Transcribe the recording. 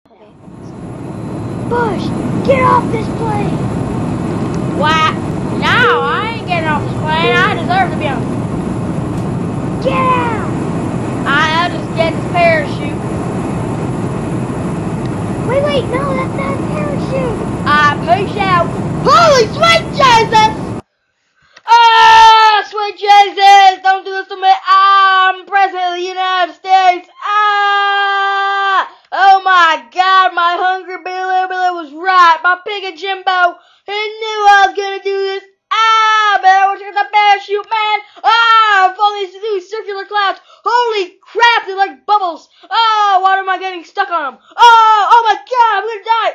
Okay. Bush, get off this plane! What? No, I ain't getting off this plane. I deserve to be on. Get out! I'll just get this parachute. Wait, no, that's not a parachute! Peace out. Holy sweet Jesus! Ah, sweet Jesus! Don't do this to me. I'm President of the United States. Oh my God, my hungry Billy was right. My pig Jimbo, he knew I was gonna do this. But I want to get the parachute, man. I'm falling into these circular clouds. Holy crap, they're like bubbles. Oh, why am I getting stuck on them? Oh my God, I'm gonna die.